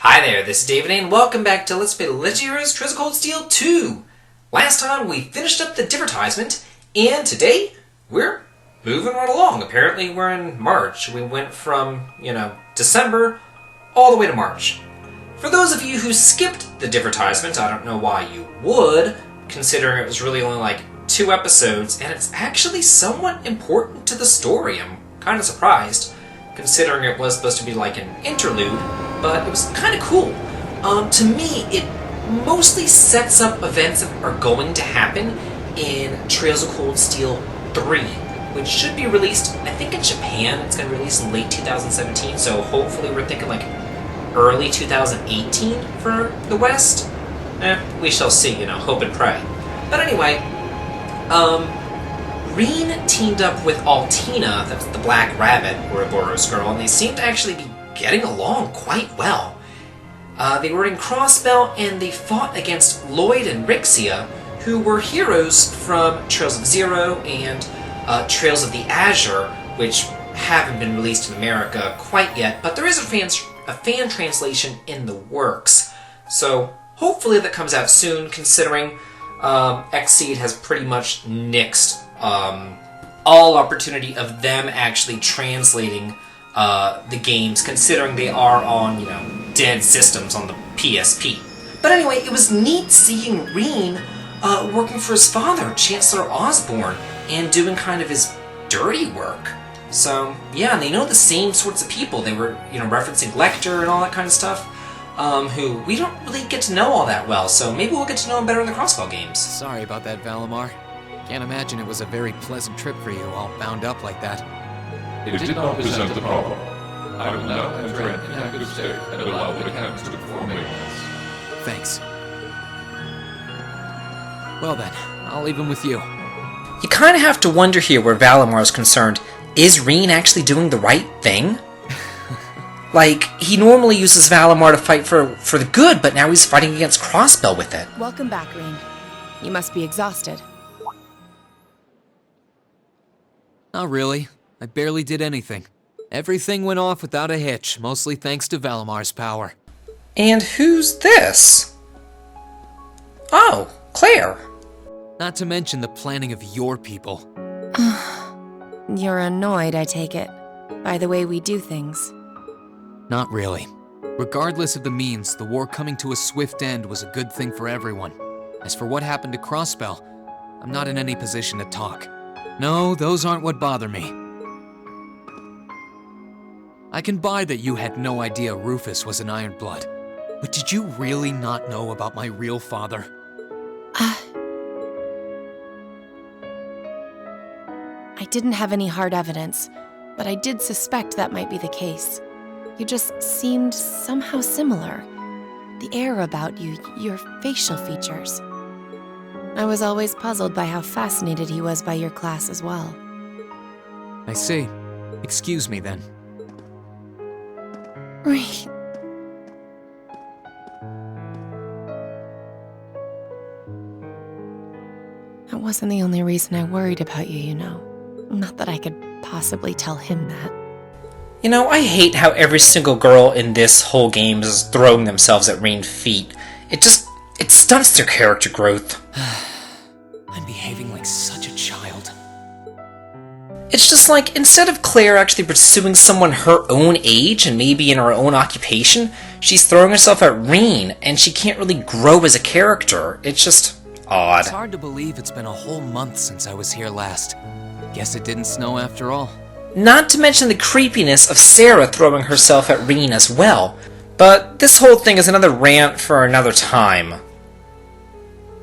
Hi there, this is David and welcome back to Let's Play Legend Heroes Trails of Cold Steel 2! Last time we finished up the advertisement, and today we're moving right along. Apparently we're in March. We went from, December all the way to March. For those of you who skipped the advertisement, I don't know why you would, considering it was really only like 2 episodes, and it's actually somewhat important to the story. I'm kind of surprised, considering it was supposed to be like an interlude, but it was kind of cool. To me, it mostly sets up events that are going to happen in Trails of Cold Steel 3, which should be released, I think in Japan. It's going to be released in late 2017, so hopefully we're thinking like early 2018 for the West. We shall see, hope and pray. But anyway, Reen teamed up with Altina, that's the Black Rabbit, Ouroboros girl, and they seem to actually be getting along quite well. They were in Crossbell, and they fought against Lloyd and Rixia, who were heroes from Trails of Zero and Trails of the Azure, which haven't been released in America quite yet, but there is a fan translation in the works. So hopefully that comes out soon, considering Xseed has pretty much nixed all opportunity of them actually translating the games, considering they are on, dead systems on the PSP. But anyway, it was neat seeing Reen working for his father, Chancellor Osborne, and doing kind of his dirty work. So, yeah, and they know the same sorts of people. They were, referencing Lecter and all that kind of stuff, who we don't really get to know all that well, so maybe we'll get to know them better in the Crossbell games. Sorry about that, Valimar. Can't imagine it was a very pleasant trip for you, all bound up like that. It did not present a problem. I will now enter an inactive state and allow the mechanics to perform maintenance. Thanks. Well then, I'll leave him with you. You kind of have to wonder here where Valimar is concerned. Is Reen actually doing the right thing? Like, he normally uses Valimar to fight for the good, but now he's fighting against Crossbell with it. Welcome back, Reen. You must be exhausted. Not really. I barely did anything. Everything went off without a hitch, mostly thanks to Valimar's power. And who's this? Oh, Claire. Not to mention the planning of your people. You're annoyed, I take it, by the way we do things. Not really. Regardless of the means, the war coming to a swift end was a good thing for everyone. As for what happened to Crossbell, I'm not in any position to talk. No, those aren't what bother me. I can buy that you had no idea Rufus was an Ironblood, but did you really not know about my real father? I didn't have any hard evidence, but I did suspect that might be the case. You just seemed somehow similar. The air about you, your facial features. I was always puzzled by how fascinated he was by your class as well. I see. Excuse me then. Right. That wasn't the only reason I worried about you, Not that I could possibly tell him that. I hate how every single girl in this whole game is throwing themselves at Reen's feet. It stunts their character growth. I'm behaving like such a child. It's just like, instead of Claire actually pursuing someone her own age and maybe in her own occupation, she's throwing herself at Reen, and she can't really grow as a character. It's just odd. It's hard to believe it's been a whole month since I was here last. Guess it didn't snow after all. Not to mention the creepiness of Sarah throwing herself at Reen as well. But this whole thing is another rant for another time.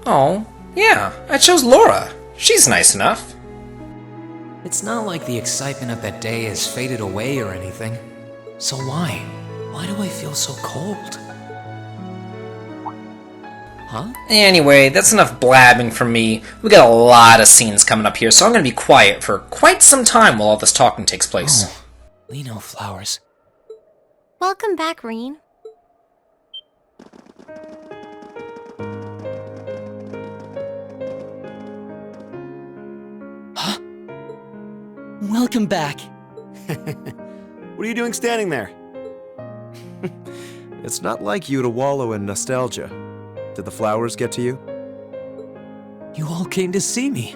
Oh, yeah, I chose Laura. She's nice enough. It's not like the excitement of that day has faded away or anything. So why? Why do I feel so cold? Huh? Anyway, that's enough blabbing from me. We got a lot of scenes coming up here, so I'm going to be quiet for quite some time while all this talking takes place. Oh, Lino flowers. Welcome back, Reen. Huh? Welcome back. What are you doing standing there? It's not like you to wallow in nostalgia. Did the flowers get to you? You all came to see me.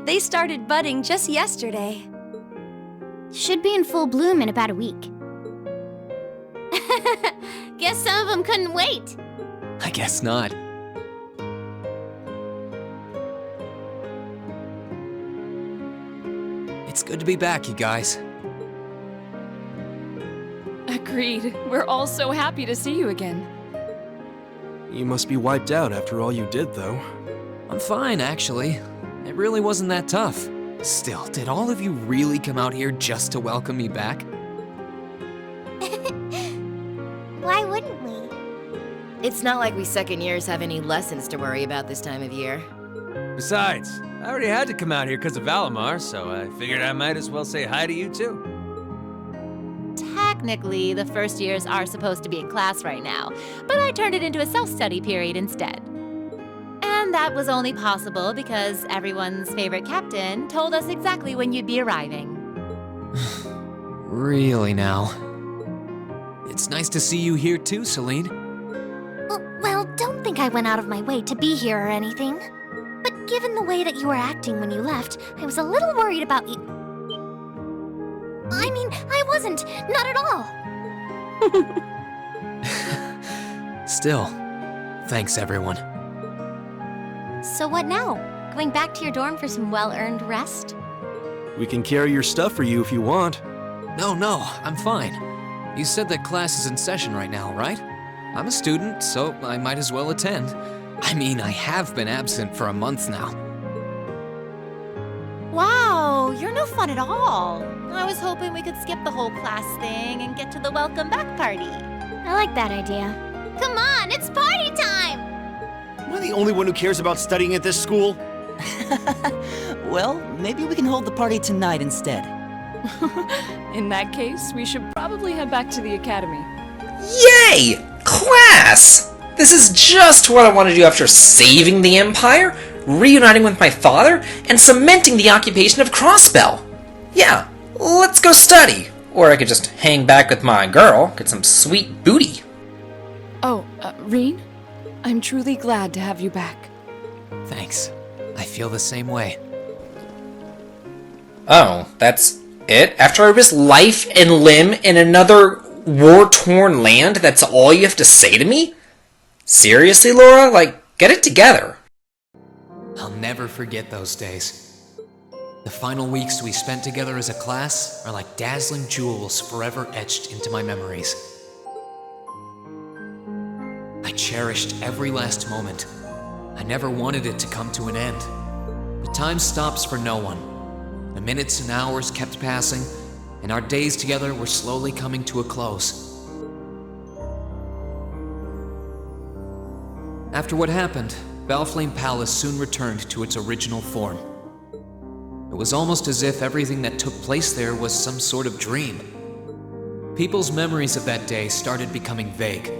They started budding just yesterday. Should be in full bloom in about a week. Guess some of them couldn't wait. I guess not. It's good to be back, you guys. Agreed. We're all so happy to see you again. You must be wiped out after all you did, though. I'm fine, actually. It really wasn't that tough. Still, did all of you really come out here just to welcome me back? Why wouldn't we? It's not like we second years have any lessons to worry about this time of year. Besides, I already had to come out here because of Valimar, so I figured I might as well say hi to you too. Technically, the first years are supposed to be in class right now, but I turned it into a self-study period instead. And that was only possible because everyone's favorite captain told us exactly when you'd be arriving. Really now? It's nice to see you here too, Celine. Well, don't think I went out of my way to be here or anything. But given the way that you were acting when you left, I was a little worried about you. I mean, I wasn't. Not at all. Still, thanks everyone. So what now? Going back to your dorm for some well-earned rest? We can carry your stuff for you if you want. No, I'm fine. You said that class is in session right now, right? I'm a student, so I might as well attend. I mean, I have been absent for a month now. Wow, you're no fun at all. I was hoping we could skip the whole class thing and get to the welcome back party. I like that idea. Come on, it's party time! Am I the only one who cares about studying at this school? Well, maybe we can hold the party tonight instead. In that case, we should probably head back to the academy. Yay! Class! This is just what I want to do after saving the Empire, reuniting with my father, and cementing the occupation of Crossbell. Yeah, let's go study. Or I could just hang back with my girl, get some sweet booty. Oh, Reen? I'm truly glad to have you back. Thanks. I feel the same way. Oh, that's it? After I risked life and limb in another war-torn land, that's all you have to say to me? Seriously, Laura? Like, get it together. I'll never forget those days. The final weeks we spent together as a class are like dazzling jewels forever etched into my memories. I cherished every last moment. I never wanted it to come to an end. But time stops for no one. The minutes and hours kept passing, and our days together were slowly coming to a close. After what happened, Balflame Palace soon returned to its original form. It was almost as if everything that took place there was some sort of dream. People's memories of that day started becoming vague.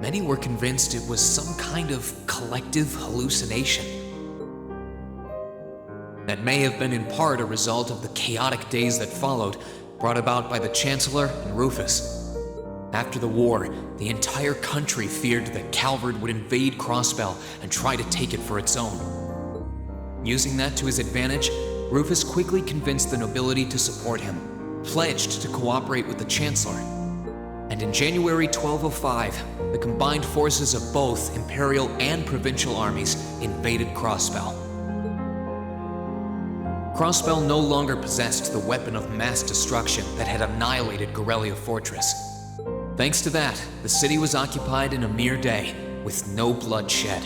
Many were convinced it was some kind of collective hallucination. That may have been in part a result of the chaotic days that followed, brought about by the Chancellor and Rufus. After the war, the entire country feared that Calvard would invade Crossbell and try to take it for its own. Using that to his advantage, Rufus quickly convinced the nobility to support him, pledged to cooperate with the Chancellor. And in January 1205, the combined forces of both Imperial and Provincial armies invaded Crossbell. Crossbell no longer possessed the weapon of mass destruction that had annihilated Gorelia Fortress. Thanks to that, the city was occupied in a mere day, with no bloodshed.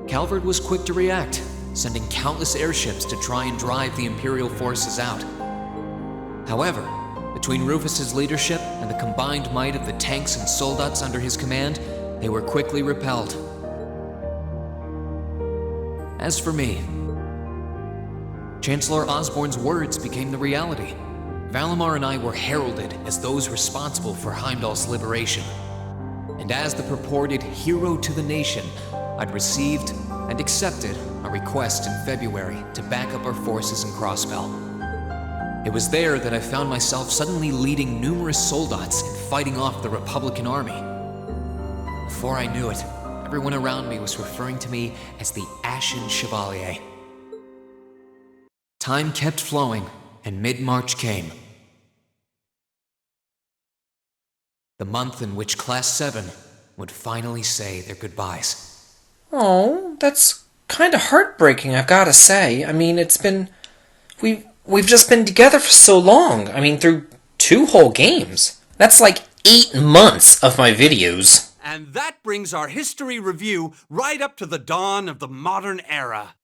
Calvard was quick to react, sending countless airships to try and drive the Imperial forces out. However, between Rufus's leadership and the combined might of the tanks and soldats under his command, they were quickly repelled. As for me, Chancellor Osborne's words became the reality. Valimar and I were heralded as those responsible for Heimdall's liberation. And as the purported hero to the nation, I'd received and accepted a request in February to back up our forces in Crossbell. It was there that I found myself suddenly leading numerous soldats and fighting off the Republican army. Before I knew it, everyone around me was referring to me as the Ashen Chevalier. Time kept flowing, and mid-March came. The month in which Class 7 would finally say their goodbyes. Oh, that's kind of heartbreaking, I've got to say. I mean, we've just been together for so long. I mean, through 2 whole games. That's like 8 months of my videos. And that brings our history review right up to the dawn of the modern era.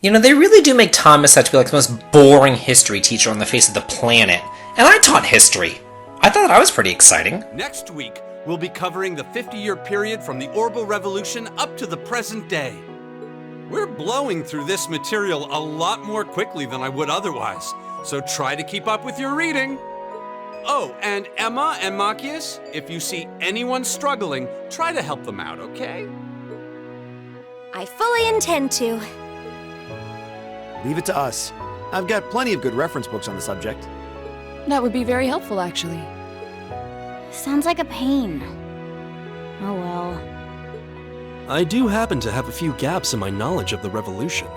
You know, they really do make Thomas out to be like the most boring history teacher on the face of the planet. And I taught history. I thought that was pretty exciting. Next week, we'll be covering the 50-year period from the Orbital Revolution up to the present day. We're blowing through this material a lot more quickly than I would otherwise, so try to keep up with your reading. Oh, and Emma and Machias, if you see anyone struggling, try to help them out, okay? I fully intend to. Leave it to us. I've got plenty of good reference books on the subject. That would be very helpful, actually. Sounds like a pain. Oh well. I do happen to have a few gaps in my knowledge of the Revolution.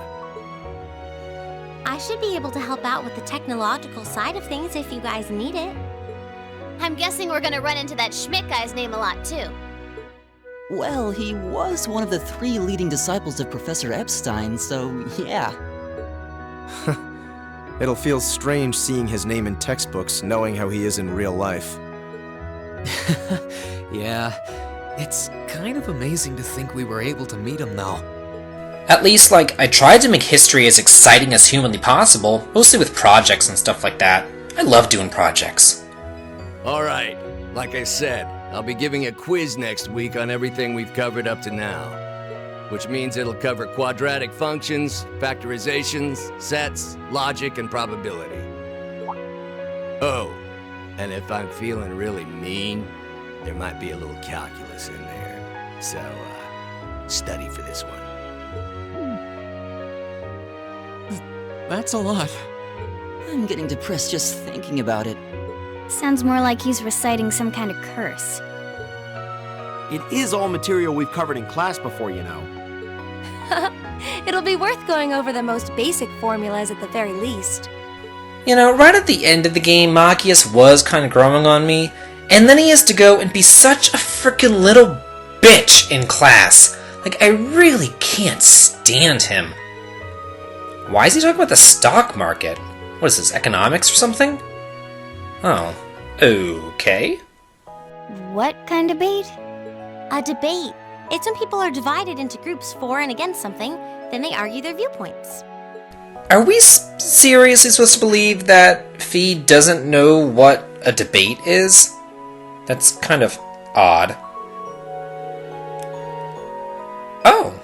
I should be able to help out with the technological side of things if you guys need it. I'm guessing we're gonna run into that Schmidt guy's name a lot, too. Well, he was one of the 3 leading disciples of Professor Epstein, so yeah. It'll feel strange seeing his name in textbooks, knowing how he is in real life. Yeah, it's kind of amazing to think we were able to meet him, though. At least, like, I tried to make history as exciting as humanly possible, mostly with projects and stuff like that. I love doing projects. Alright, like I said, I'll be giving a quiz next week on everything we've covered up to now. Which means it'll cover quadratic functions, factorizations, sets, logic, and probability. Oh, and if I'm feeling really mean, there might be a little calculus in there. So, study for this one. That's a lot. I'm getting depressed just thinking about it. Sounds more like he's reciting some kind of curse. It is all material we've covered in class before, you know. It'll be worth going over the most basic formulas at the very least. You know, right at the end of the game, Machias was kind of growing on me, and then he has to go and be such a freaking little bitch in class. Like, I really can't stand him. Why is he talking about the stock market? What is this, economics or something? Oh, okay. What kind of debate? A debate. It's when people are divided into groups for and against something, then they argue their viewpoints. Are we seriously supposed to believe that Fee doesn't know what a debate is? That's kind of odd. Oh,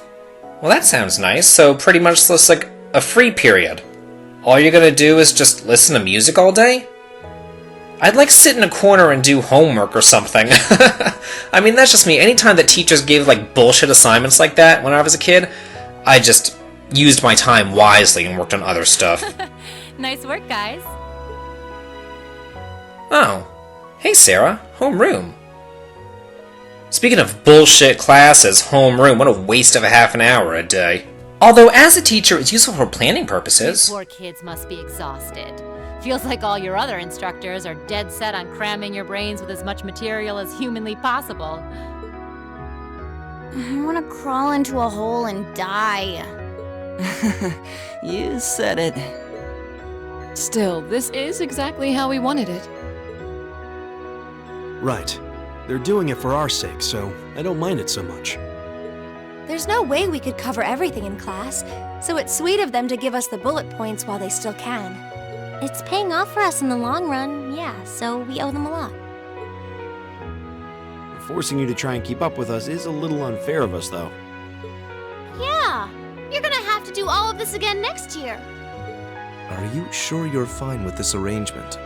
well that sounds nice. So pretty much looks like a free period. All you're gonna do is just listen to music all day? I'd like sit in a corner and do homework or something. I mean, that's just me. Anytime that teachers gave like bullshit assignments like that when I was a kid, I just used my time wisely and worked on other stuff. Nice work, guys. Oh, hey Sarah, homeroom. Speaking of bullshit classes, homeroom, what a waste of a half an hour a day. Although as a teacher, it's useful for planning purposes. You poor kids must be exhausted. Feels like all your other instructors are dead set on cramming your brains with as much material as humanly possible. I want to crawl into a hole and die. You said it. Still, this is exactly how we wanted it. Right. They're doing it for our sake, so I don't mind it so much. There's no way we could cover everything in class, so it's sweet of them to give us the bullet points while they still can. It's paying off for us in the long run, yeah, so we owe them a lot. Forcing you to try and keep up with us is a little unfair of us, though. Yeah, you're gonna have to do all of this again next year. Are you sure you're fine with this arrangement?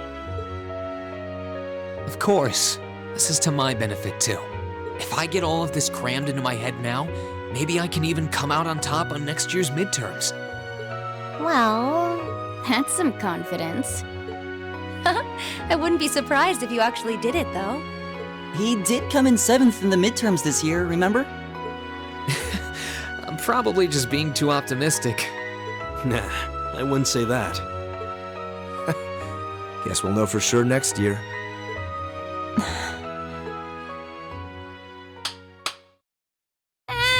Of course. This is to my benefit, too. If I get all of this crammed into my head now, maybe I can even come out on top on next year's midterms. Well, that's some confidence. I wouldn't be surprised if you actually did it, though. He did come in 7th in the midterms this year, remember? I'm probably just being too optimistic. Nah, I wouldn't say that. Guess we'll know for sure next year.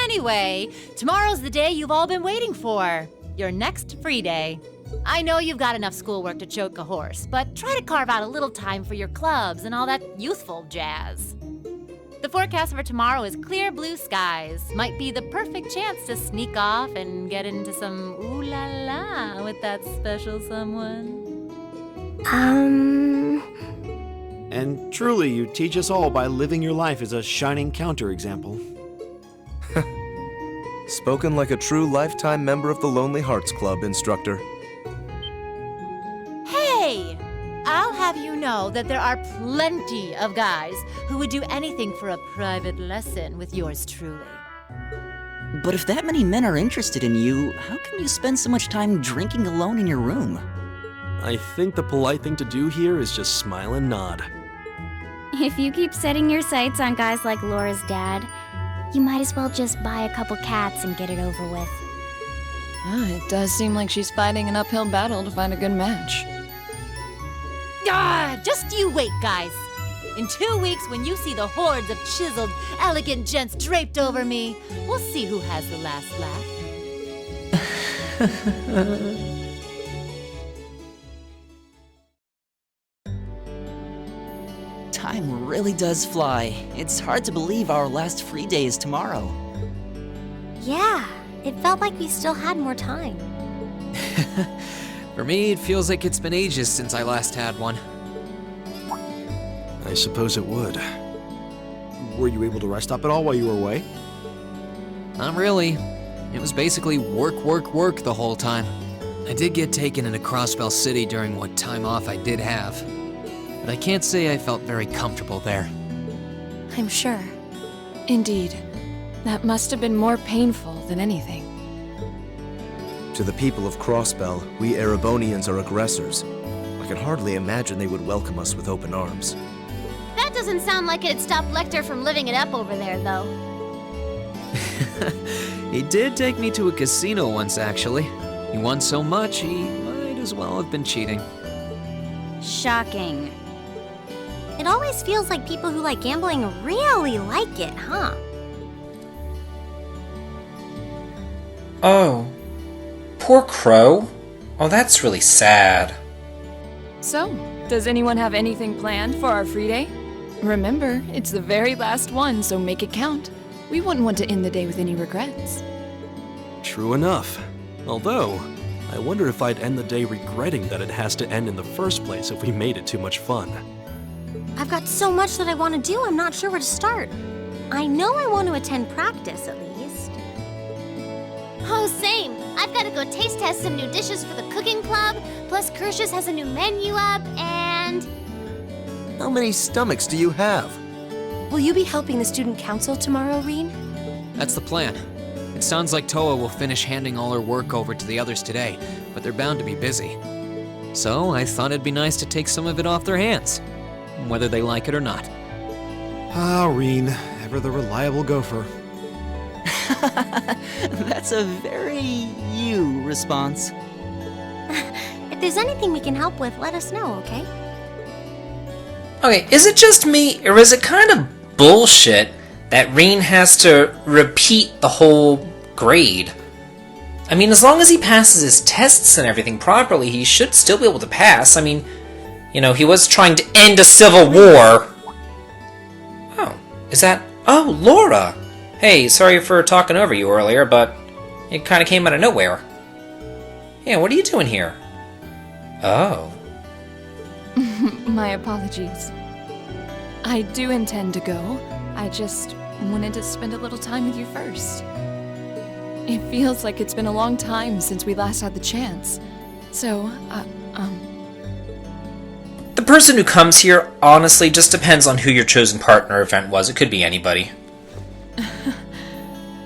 Anyway, tomorrow's the day you've all been waiting for. Your next free day. I know you've got enough schoolwork to choke a horse, but try to carve out a little time for your clubs and all that youthful jazz. The forecast for tomorrow is clear blue skies. Might be the perfect chance to sneak off and get into some ooh la la with that special someone. And truly, you teach us all by living your life as a shining counterexample. Spoken like a true lifetime member of the Lonely Hearts Club, instructor. Hey! I'll have you know that there are plenty of guys who would do anything for a private lesson with yours truly. But if that many men are interested in you, how can you spend so much time drinking alone in your room? I think the polite thing to do here is just smile and nod. If you keep setting your sights on guys like Laura's dad, you might as well just buy a couple cats and get it over with. It does seem like she's fighting an uphill battle to find a good match. Just you wait, guys. In 2 weeks, when you see the hordes of chiseled, elegant gents draped over me, we'll see who has the last laugh. Time really does fly. It's hard to believe our last free day is tomorrow. Yeah, it felt like we still had more time. For me, it feels like it's been ages since I last had one. I suppose it would. Were you able to rest up at all while you were away? Not really. It was basically work, work, work the whole time. I did get taken into Crossbell City during what time off I did have, but I can't say I felt very comfortable there. I'm sure. Indeed. That must have been more painful than anything. To the people of Crossbell, we Erebonians are aggressors. I can hardly imagine they would welcome us with open arms. That doesn't sound like it'd stop Lecter from living it up over there, though. He did take me to a casino once, actually. He won so much, he might as well have been cheating. Shocking. It always feels like people who like gambling really like it, huh? Oh. Poor Crow. Oh, that's really sad. So, does anyone have anything planned for our free day? Remember, it's the very last one, so make it count. We wouldn't want to end the day with any regrets. True enough. Although, I wonder if I'd end the day regretting that it has to end in the first place if we made it too much fun. I've got so much that I want to do, I'm not sure where to start. I know I want to attend practice, at least. Oh, same. I've got to go taste test some new dishes for the cooking club, plus Kirsch's has a new menu up, and... How many stomachs do you have? Will you be helping the student council tomorrow, Reen? That's the plan. It sounds like Toa will finish handing all her work over to the others today, but they're bound to be busy. So I thought it'd be nice to take some of it off their hands, whether they like it or not. Ah, Reen, ever the reliable gopher. That's a very you response. If there's anything we can help with, let us know, okay? Okay, is it just me, or is it kind of bullshit that Reen has to repeat the whole grade? I mean, as long as he passes his tests and everything properly, he should still be able to pass. I mean, you know, he was trying to end a civil war. Oh, is that... Oh, Laura! Hey, sorry for talking over you earlier, but it kind of came out of nowhere. Yeah, what are you doing here? Oh. My apologies. I do intend to go. I just wanted to spend a little time with you first. It feels like it's been a long time since we last had the chance. So, The person who comes here honestly just depends on who your chosen partner event was. It could be anybody.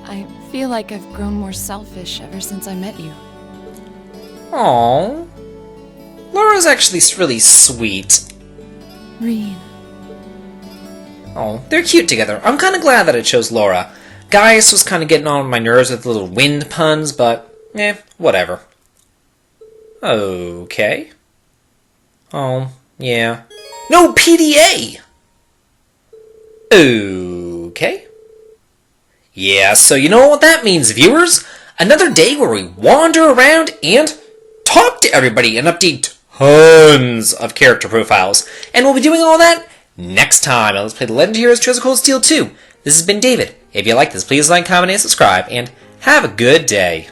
I feel like I've grown more selfish ever since I met you. Aww. Laura's actually really sweet. Reed. Oh, they're cute together. I'm kind of glad that it chose Laura. Gaius was kind of getting on my nerves with little wind puns, but whatever. Okay. Oh, yeah. No, PDA! Okay. Yeah, so you know what that means, viewers? Another day where we wander around and talk to everybody and update tons of character profiles. And we'll be doing all that next time. Now let's play The Legend of Heroes Trails of Cold Steel 2. This has been David. If you like this, please like, comment, and subscribe, and have a good day.